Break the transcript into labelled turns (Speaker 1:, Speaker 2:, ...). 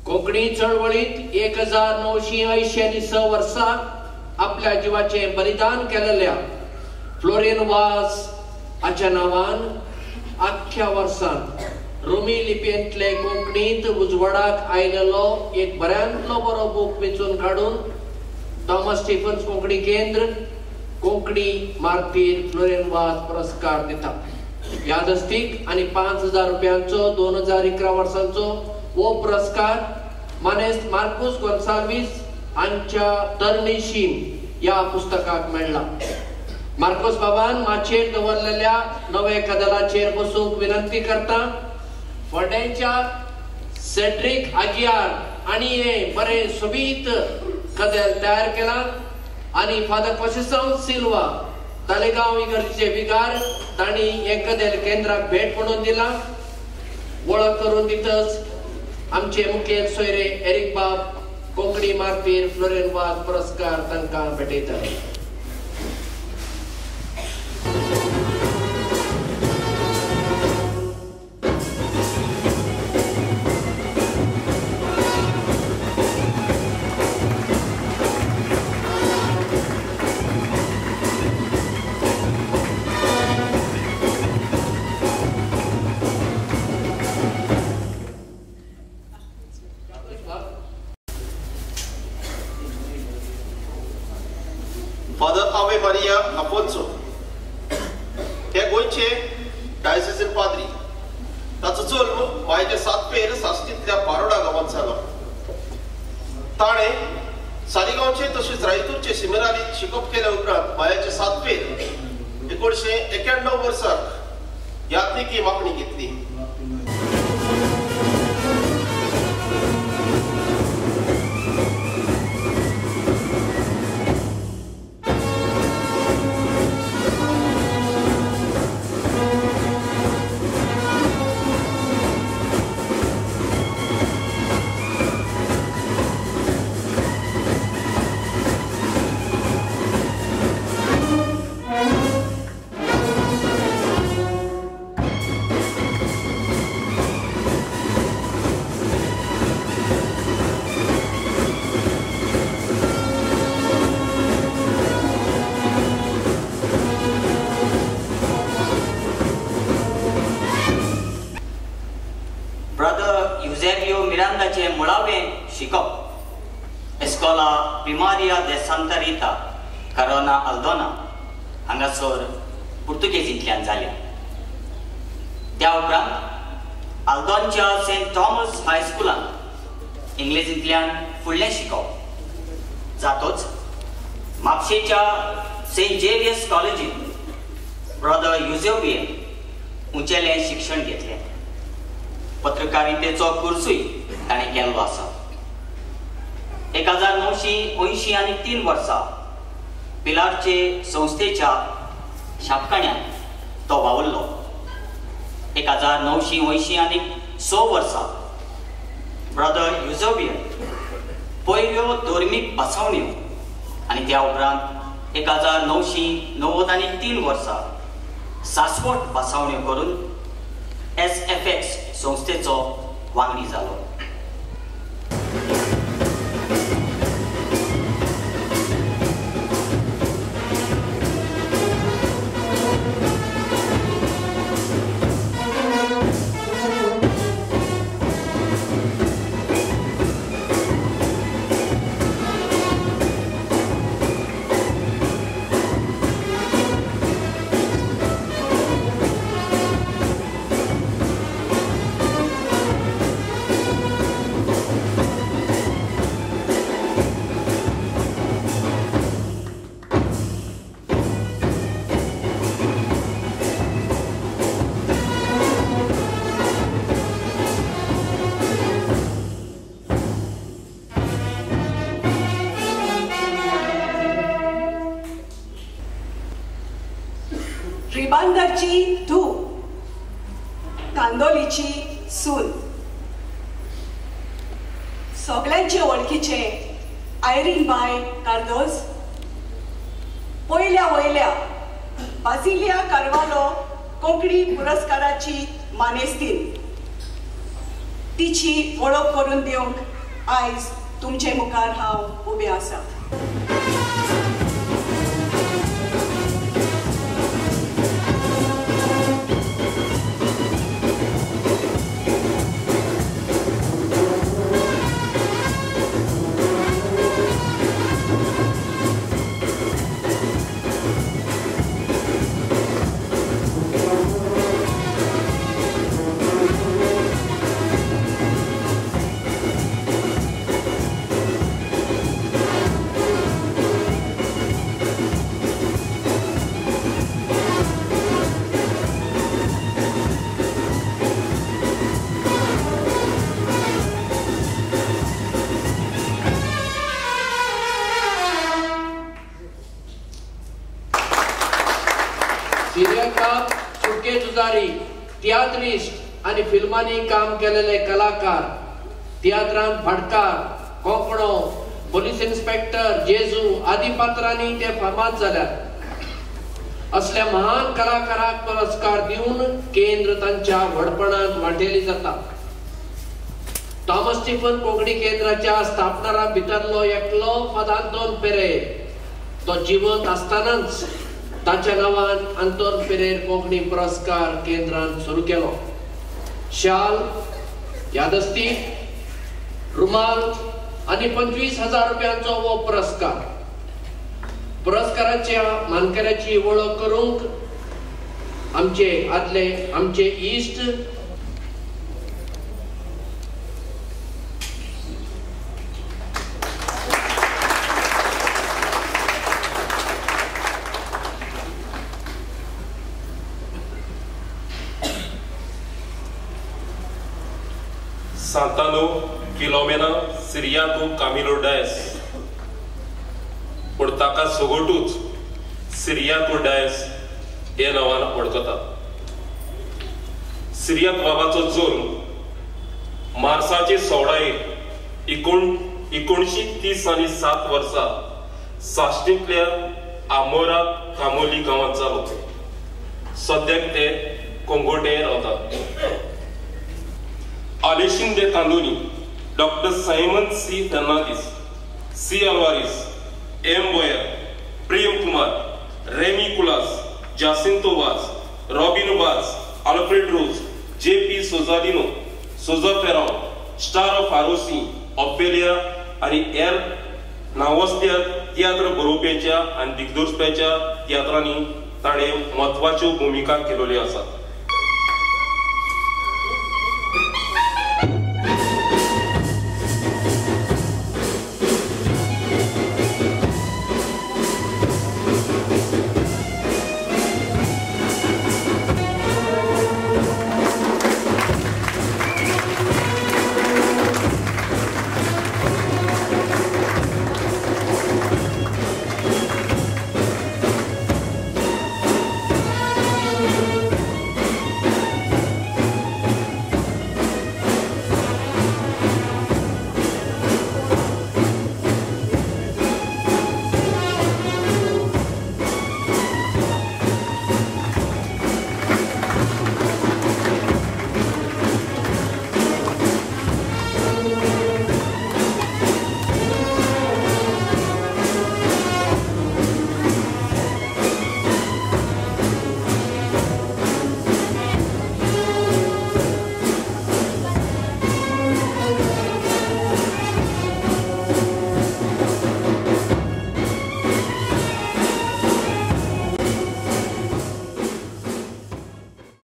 Speaker 1: कोंकणी चळवळीत 1986 वर्साक आपल्या जीवाचे बलिदान केलेल्या फ्लोरिन वाज हाच्या नावान आख्ख्या वर्सान रोमी लिपयेंतले कोंकणींत उजवाडाक आयलेलो एक बऱ्यांतलो बरो बूक वेचून काडून थॉमस स्टीफन्स कोंकणी केंद्र कोंकणी मार्तीर फ्लोरिन वाज पुरस्कार दिता. यादस्तीक आनी 5000 रुपयांचो 2011 वर्साचो हो पुरस्कार मानेस्त मार्कोस गोन्साल्वीस हांच्या तर्निशीम या पुस्तकाक मेळ्ळा. मार्कोस बाबान माचयेर दवरलेल्या नवे कदेलाचेर बसूंक विनंती करता. फोंड्यांच्या सेड्रिक आगियार हांणी हे बरे सोबीत कदेल तयार केला आनी फादर कोशिसांव सिल्वा तालेगांव इगर्जेचे विगार तांणी हे कदेल केंद्राक भेट म्हणून दिला. वळख करून दितच आमचे मुखेल सोयरे एरिक बाब कोंकणी मार्तीर फ्लोरिन वाज पुरस्कार तांकां भेटयतात.
Speaker 2: फादर आवे मारिया आफोन्सो हे गोंयचे डायसिसीन पाद्री. ताचो जल्म गोंयच्या सातपेर साश्टींतल्या बारोडा गांवांत जालो. ताणें सालिगांवचे तशेंच रायतूरचे सिमेरालींत शिकप केल्या उपरांत गोंयच्या सातपेर 1991 वर्साक यात्रिकी मागणी घेतली.
Speaker 3: मिरांदाचे मुळावे शिकप एस्कोला प्रिमारिया दे सांता रिता करोना अल्दोना हांगासर पुर्तुगेजींतल्यान जाल्या. त्या उपरांत आल्दोनच्या सेंट थॉमस हायस्कुलांत इंग्लिशींतल्यान फुडलें शिकप जातोच म्हापशेच्या सेंट जेवियर्स कॉलेजींत ब्रदर युझेबियन उंचेलें शिक्षण घेतलें. पत्रकारितेचो कोर्सूय ताणें केल्लो आसा. 1983 वर्सा पिलारचे संस्थेच्या शापकाण्यात तो वावुरलो. 1986 वर्सा ब्रदर युझेबियन पयल्यो धर्मीक बसवण्यो आनी त्या उपरांत 1993 वर्सा सासवट बसवण्यो करून SFX संस्थेचो वांगडी जालो.
Speaker 4: रिबांदरची धूव कांदोलीची सून सगळ्यांचे वळखीचे आयरीनबाई कार्दोज, वयल्या बासिलिया कार्वालो कोंकणी पुरस्काराची मानेस्तीन, तिची वळख करून दिवंक आयज तुमचे मुखार हांव उबें आसा.
Speaker 1: सिरियकार, सुटके जुजारी, तियात्रिस्ट आणि फिल्मांनी काम केलेले कलाकार, तियात्रांत भाटकार, कोंकणो, पोलीस इन्स्पेक्टर, जेजू आदी पात्रांनी ते फामाद जाल्यात. असल्या महान कलाकाराक पुरस्कार दिवन केंद्र तांच्या व्हडपणांत वांटेली जाता. थॉमस स्टीफन कोंकणी केंद्राच्या स्थापनारां भितरलो एकलो फदांतोन पेरेर, तो जिवंत आसतनाच ताच्या नावान आंतोन पेरेर कोंकणी पुरस्कार केंद्रान सुरू केलो. शाल, यादस्तीक, रुमाल आणि 25,000 रुपयांचो वो पुरस्कार. पुरस्काराच्या मानकऱ्याची वळख करूंक आमचे इश्ट
Speaker 5: Santano Filomena Siriaco Camilo Dias पण ताका सोगोटूच सिरियाको डायस हे नावान वळखतात. सिरियाक बाबाचो जल्म मार्चाचे 16 1930 साली 7 वर्सां साश्टींतल्या आमोरा कामोली गांवांत जालो. सद्याक ते कोंगोटे रावतात. Alexin de Candoni, Dr. Simon C. Fernandes, C. Alvarez, M. Boyer, Prem Kumar, Remy Kulas, Jacinto Vaz, Robin Vaz, Alfred Rose, J.P. Sozadino, Souza Ferron, Star of Arosi, Ophelia आणि एर नावस्त्या तियात्र बरोवप्याच्या आणि दिग्दर्शकाच्या तियात्रांनी ताणे महत्वाच्यो भूमिका केलेल्यो आसात.